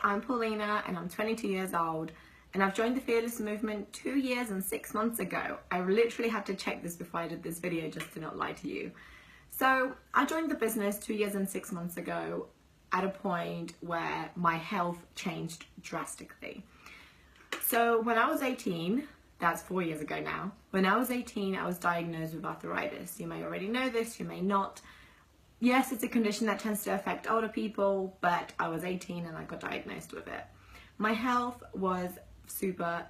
Hi, I'm Paulina and I'm 22 years old and I've joined the Fearless movement 2 years and 6 months ago. I literally had to check this before I did this video just to not lie to you. So I joined the business 2 years and 6 months ago at a point where my health changed drastically. So when I was 18, that's 4 years ago now, when I was 18 I was diagnosed with arthritis. You may already know this, you may not. Yes, it's a condition that tends to affect older people, but I was 18 and I got diagnosed with it. My health was super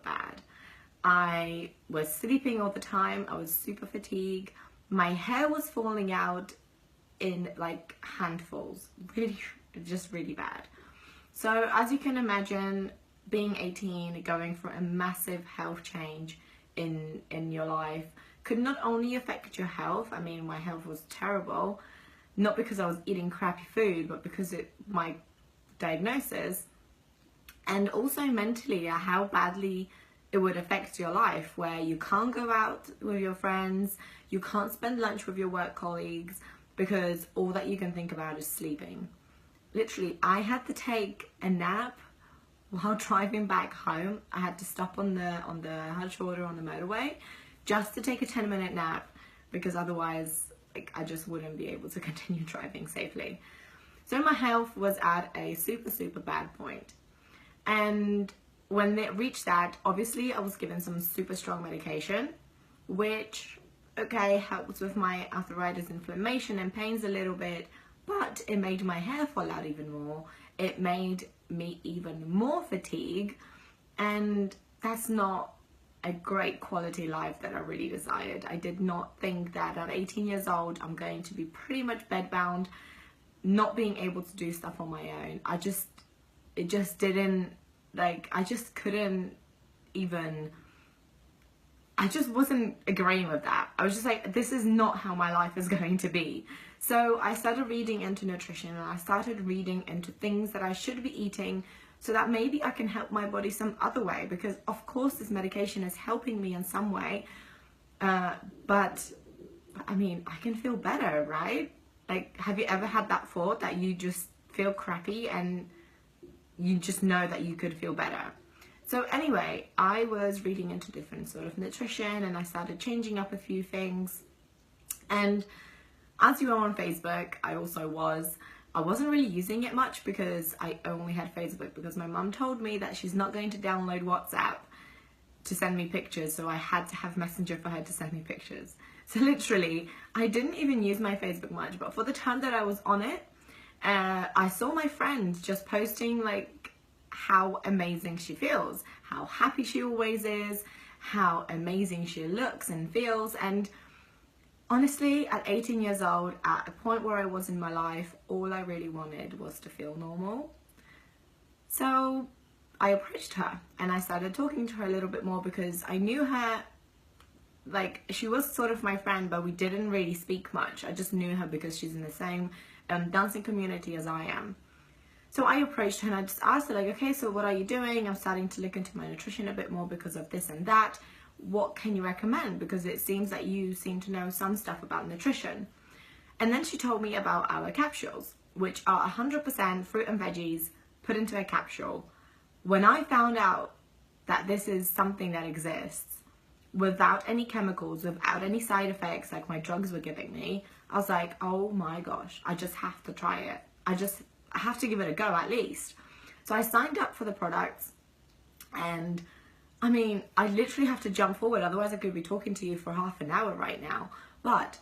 bad. I was sleeping all the time, I was super fatigued, my hair was falling out in like handfuls, really bad. So as you can imagine, being 18, going through a massive health change in your life could not only affect your health. I mean, my health was terrible, not because I was eating crappy food, but because my diagnosis, and also mentally how badly it would affect your life, where you can't go out with your friends, you can't spend lunch with your work colleagues because all that you can think about is sleeping. Literally, I had to take a nap while driving back home. I had to stop on the hard shoulder on the motorway just to take a 10-minute nap, because otherwise I just wouldn't be able to continue driving safely. So my health was at a super bad point. And when it reached that, obviously I was given some super strong medication, which, okay, helps with my arthritis, inflammation and pains a little bit, but it made my hair fall out even more. It made me even more fatigued, and that's not a great quality life that I really desired. I did not think that at 18 years old I'm going to be pretty much bedbound, not being able to do stuff on my own. I just wasn't agreeing with that. I was just like, this is not how my life is going to be. So I started reading into nutrition, and I started reading into things that I should be eating so that maybe I can help my body some other way, because of course this medication is helping me in some way, but I mean, I can feel better, right? Like, have you ever had that thought that you just feel crappy and you just know that you could feel better? So anyway, I was reading into different sort of nutrition, and I started changing up a few things. And as you are on Facebook, I wasn't really using it much because I only had Facebook because my mum told me that she's not going to download WhatsApp to send me pictures, so I had to have Messenger for her to send me pictures. So literally, I didn't even use my Facebook much, but for the time that I was on it, I saw my friends just posting like how amazing she feels, how happy she always is, how amazing she looks and feels. And honestly, at 18 years old, at a point where I was in my life, all I really wanted was to feel normal. So I approached her and I started talking to her a little bit more, because I knew her, like, she was sort of my friend, but we didn't really speak much. I just knew her because she's in the same dancing community as I am. So I approached her and I just asked her, like, okay, so what are you doing? I'm starting to look into my nutrition a bit more because of this and that. What can you recommend? Because it seems that you seem to know some stuff about nutrition. And then she told me about our capsules, which are 100% fruit and veggies put into a capsule. When I found out that this is something that exists without any chemicals, without any side effects like my drugs were giving me, I was like, oh my gosh, I just have to try it. I have to give it a go at least. So I signed up for the products, and I mean, I literally have to jump forward, otherwise I could be talking to you for half an hour right now. But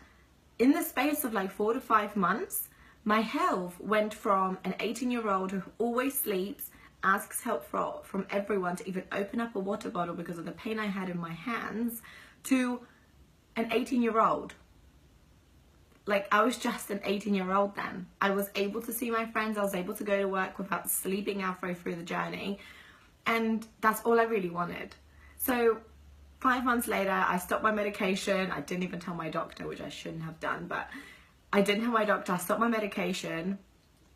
in the space of like 4 to 5 months, my health went from an 18-year-old who always sleeps, asks help from everyone to even open up a water bottle because of the pain I had in my hands, to an 18-year-old. Like, I was just an 18-year-old then. I was able to see my friends, I was able to go to work without sleeping halfway through the journey. And that's all I really wanted. So 5 months later, I stopped my medication. I didn't even tell my doctor, which I shouldn't have done, but I didn't tell my doctor. I stopped my medication.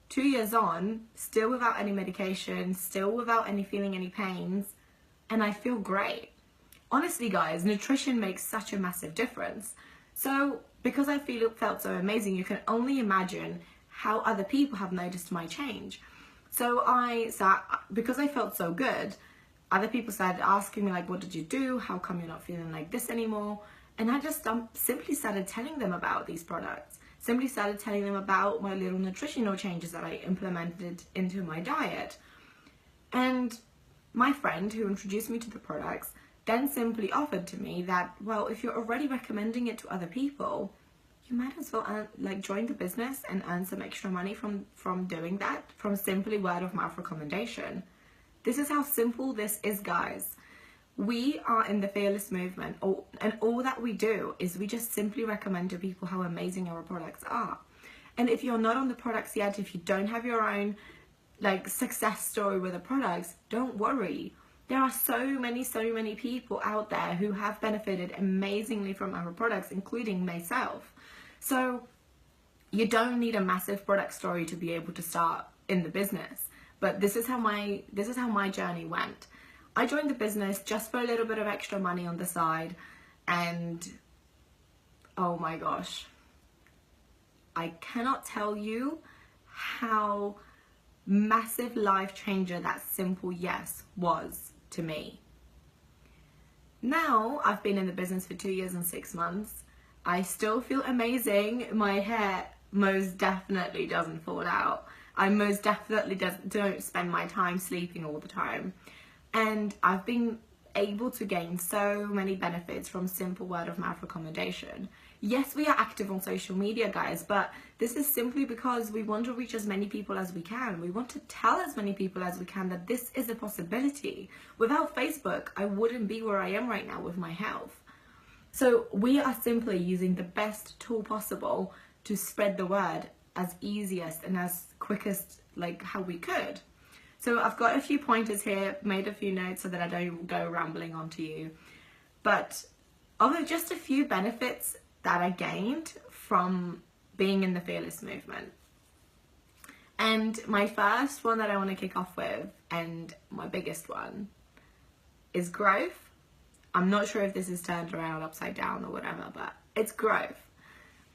2 years on, still without any medication, still without feeling any pains, and I feel great. Honestly, guys, nutrition makes such a massive difference. So because I felt so amazing, you can only imagine how other people have noticed my change. So because I felt so good, other people started asking me like, what did you do? How come you're not feeling like this anymore? And I just simply started telling them about these products. Simply started telling them about my little nutritional changes that I implemented into my diet. And my friend who introduced me to the products then simply offered to me that, well, if you're already recommending it to other people, you might as well join the business and earn some extra money from doing that, from simply word of mouth recommendation. This is how simple this is, guys. We are in the Fearless movement, and all that we do is we just simply recommend to people how amazing our products are. And if you're not on the products yet, if you don't have your own success story with the products, don't worry. There are so many people out there who have benefited amazingly from our products, including myself. So you don't need a massive product story to be able to start in the business. But this is how my journey went. I joined the business just for a little bit of extra money on the side, and oh my gosh, I cannot tell you how massive life changer that simple yes was to me. Now I've been in the business for 2 years and 6 months. I still feel amazing. My hair most definitely doesn't fall out. I most definitely don't spend my time sleeping all the time. And I've been able to gain so many benefits from simple word of mouth recommendation. Yes, we are active on social media, guys, but this is simply because we want to reach as many people as we can. We want to tell as many people as we can that this is a possibility. Without Facebook, I wouldn't be where I am right now with my health. So we are simply using the best tool possible to spread the word as easiest and as quickest how we could. So I've got a few pointers here, made a few notes so that I don't go rambling on to you. But of just a few benefits that I gained from being in the Fearless movement. And my first one that I want to kick off with, and my biggest one, is growth. I'm not sure if this is turned around upside down or whatever, but it's growth.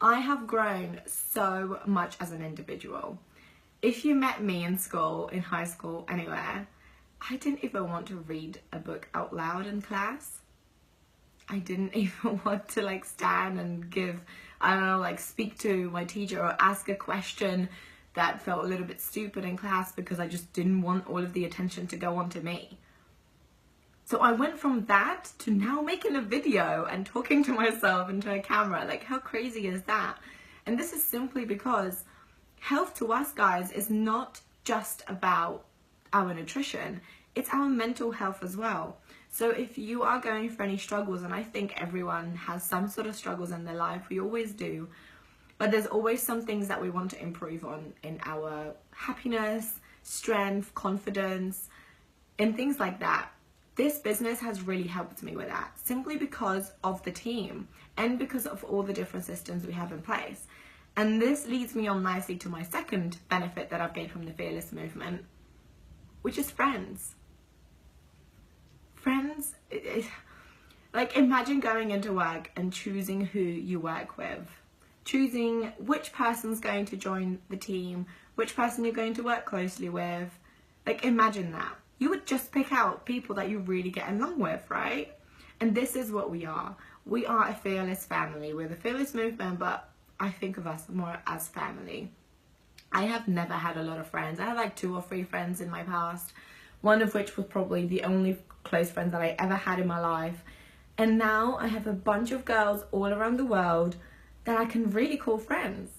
I have grown so much as an individual. If you met me in school, in high school, anywhere, I didn't even want to read a book out loud in class. I didn't even want to stand and give, I don't know, speak to my teacher or ask a question that felt a little bit stupid in class because I just didn't want all of the attention to go on to me. So I went from that to now making a video and talking to myself into a camera. How crazy is that? And this is simply because health to us, guys, is not just about our nutrition. It's our mental health as well. So if you are going through any struggles, and I think everyone has some sort of struggles in their life, we always do, but there's always some things that we want to improve on in our happiness, strength, confidence, and things like that. This business has really helped me with that, simply because of the team and because of all the different systems we have in place. And this leads me on nicely to my second benefit that I've gained from the Fearless movement, which is friends. Friends, imagine going into work and choosing who you work with. Choosing which person's going to join the team, which person you're going to work closely with. Imagine that. You would just pick out people that you really get along with, right? And this is what we are. We are a fearless family. We're the Fearless movement, but I think of us more as family. I have never had a lot of friends. I had 2 or 3 friends in my past, one of which was probably the only close friends that I ever had in my life. And now I have a bunch of girls all around the world that I can really call friends.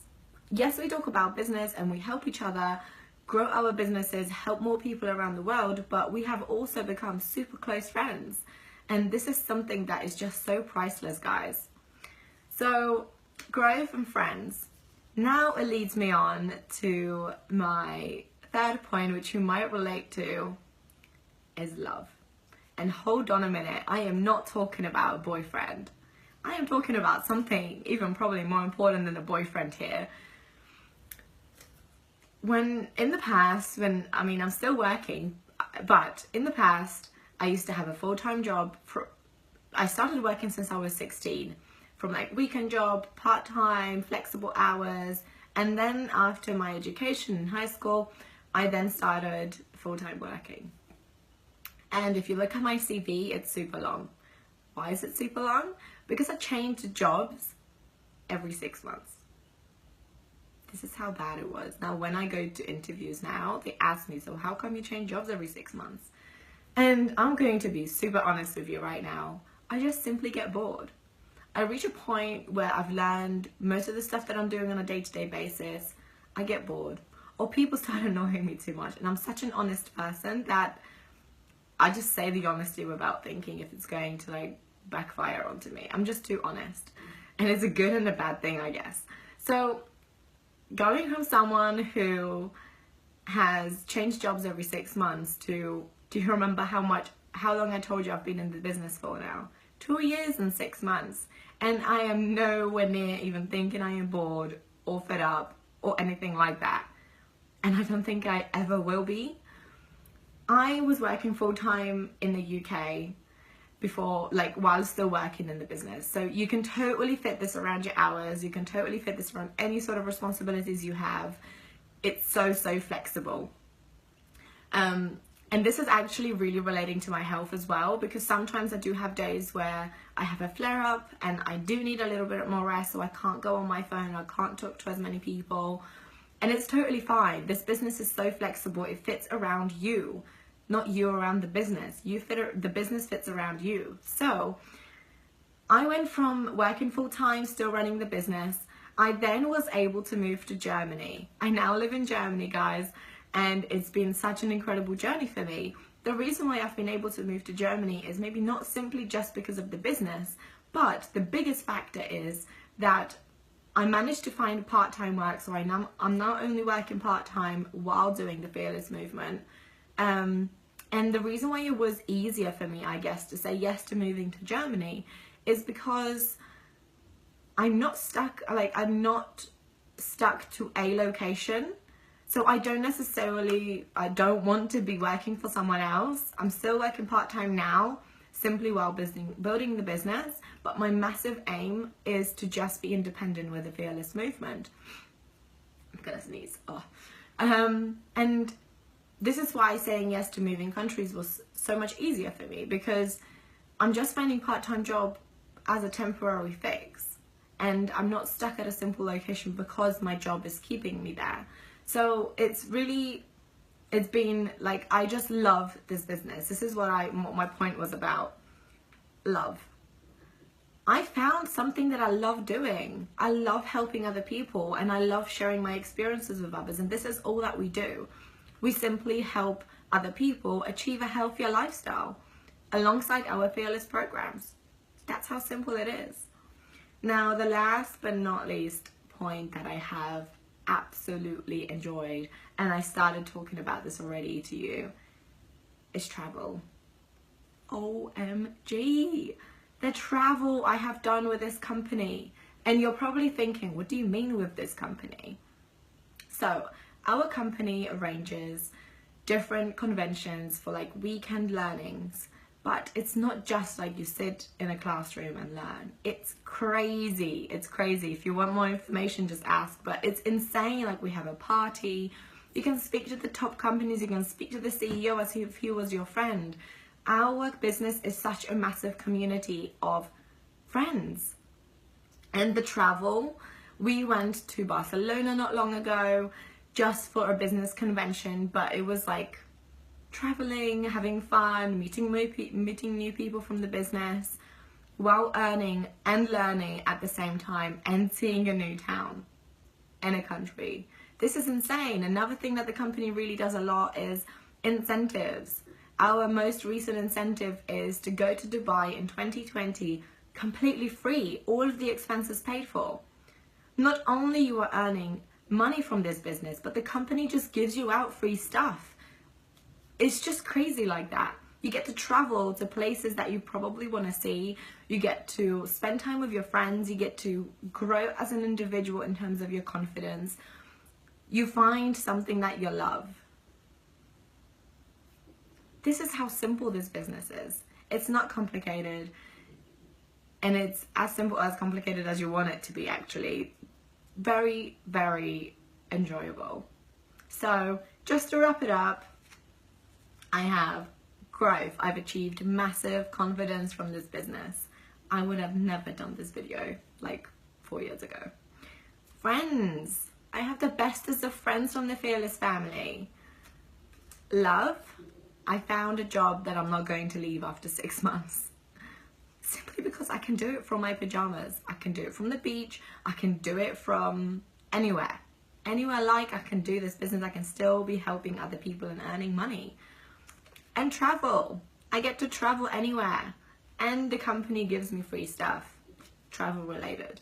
Yes, we talk about business and we help each other grow our businesses, help more people around the world, but we have also become super close friends. And this is something that is just so priceless, guys. So growth and friends. Now it leads me on to my third point, which you might relate to, is love. And hold on a minute, I am not talking about a boyfriend. I am talking about something even probably more important than a boyfriend here. I'm still working, but in the past, I used to have a full-time job. I started working since I was 16, from weekend job, part-time, flexible hours, and then after my education in high school, I then started full-time working. And if you look at my CV, it's super long. Why is it super long? Because I changed jobs every 6 months. This is how bad it was. Now, when I go to interviews now, they ask me, so how come you change jobs every 6 months? And I'm going to be super honest with you right now. I just simply get bored. I reach a point where I've learned most of the stuff that I'm doing on a day-to-day basis. I get bored. Or people start annoying me too much. And I'm such an honest person that I just say the honesty without thinking if it's going to like backfire onto me. I'm just too honest. And it's a good and a bad thing, I guess. So going from someone who has changed jobs every 6 months to, do you remember how long I told you I've been in the business for now? 2 years and 6 months. And I am nowhere near even thinking I am bored or fed up or anything like that. And I don't think I ever will be. I was working full-time in the UK before, like while still working in the business. So you can totally fit this around your hours. You can totally fit this around any sort of responsibilities you have. It's so flexible. And this is actually really relating to my health as well, because sometimes I do have days where I have a flare-up and I do need a little bit more rest, so I can't go on my phone, I can't talk to as many people. And it's totally fine. This business is so flexible. It fits around you, not you around the business. The business fits around you. So I went from working full-time, still running the business. I then was able to move to Germany. I now live in Germany, guys, and it's been such an incredible journey for me. The reason why I've been able to move to Germany is maybe not simply just because of the business, but the biggest factor is that I managed to find part-time work, so I'm not only working part-time while doing the Fearless movement. And the reason why it was easier for me, I guess, to say yes to moving to Germany is because I'm not stuck to a location. So I don't want to be working for someone else. I'm still working part-time now, simply while building the business. But my massive aim is to just be independent with the Fearless movement. I'm gonna sneeze. Oh. And this is why saying yes to moving countries was so much easier for me, because I'm just finding part-time job as a temporary fix. And I'm not stuck at a simple location because my job is keeping me there. So it's been like, I just love this business. This is what my point was about. Love. I found something that I love doing. I love helping other people, and I love sharing my experiences with others. And this is all that we do. We simply help other people achieve a healthier lifestyle alongside our Fearless programs. That's how simple it is. Now, the last but not least point that I have absolutely enjoyed, and I started talking about this already to you, is travel. OMG, the travel I have done with this company. And you're probably thinking, what do you mean with this company? So our company arranges different conventions for like weekend learnings, but it's not just like you sit in a classroom and learn. It's crazy. It's crazy. If you want more information, just ask. But it's insane. Like, we have a party. You can speak to the top companies. You can speak to the CEO as if he was your friend. Our business is such a massive community of friends. And the travel, we went to Barcelona not long ago just for a business convention, but it was like traveling, having fun, meeting new people from the business, while earning and learning at the same time, and seeing a new town and a country. This is insane. Another thing that the company really does a lot is incentives. Our most recent incentive is to go to Dubai in 2020 completely free, all of the expenses paid for. Not only you are earning money from this business, but the company just gives you out free stuff. It's just crazy like that. You get to travel to places that you probably want to see. You get to spend time with your friends. You get to grow as an individual in terms of your confidence. You find something that you love. This is how simple this business is. It's not complicated. And it's as simple as complicated as you want it to be, actually. Very, very enjoyable. So just to wrap it up, I have growth. I've achieved massive confidence from this business. I would have never done this video like 4 years ago. Friends. I have the bestest of friends from the Fearless family. Love. I found a job that I'm not going to leave after 6 months. Simply because I can do it from my pajamas. I can do it from the beach. I can do it from anywhere. Anywhere I can do this business. I can still be helping other people and earning money. And travel. I get to travel anywhere. And the company gives me free stuff. Travel related.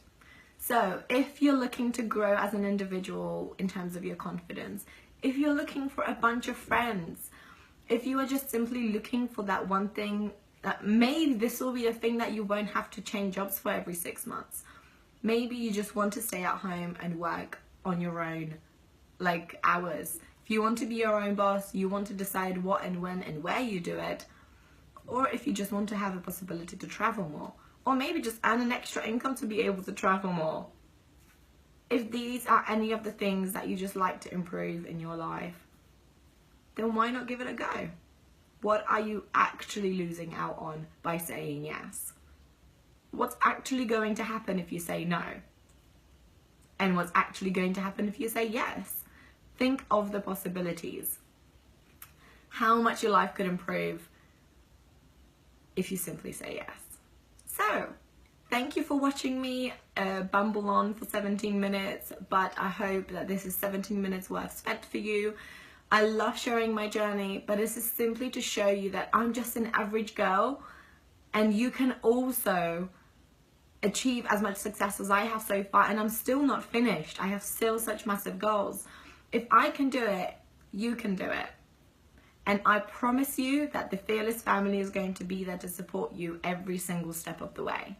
So if you're looking to grow as an individual in terms of your confidence, if you're looking for a bunch of friends, if you are just simply looking for that one thing, that maybe this will be a thing that you won't have to change jobs for every 6 months. Maybe you just want to stay at home and work on your own, like hours. If you want to be your own boss, you want to decide what and when and where you do it, or if you just want to have a possibility to travel more, or maybe just earn an extra income to be able to travel more. If these are any of the things that you just like to improve in your life, then why not give it a go? What are you actually losing out on by saying yes? What's actually going to happen if you say no? And what's actually going to happen if you say yes? Think of the possibilities. How much your life could improve if you simply say yes. So, thank you for watching me bumble on for 17 minutes, but I hope that this is 17 minutes worth spent for you. I love sharing my journey, but this is simply to show you that I'm just an average girl, and you can also achieve as much success as I have so far, and I'm still not finished. I have still such massive goals. If I can do it, you can do it. And I promise you that the Fearless family is going to be there to support you every single step of the way.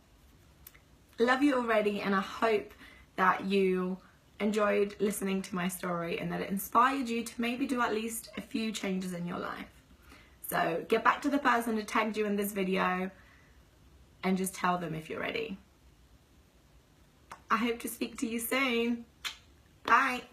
Love you already, and I hope that you enjoyed listening to my story and that it inspired you to maybe do at least a few changes in your life. So get back to the person who tagged you in this video and just tell them if you're ready. I hope to speak to you soon. Bye.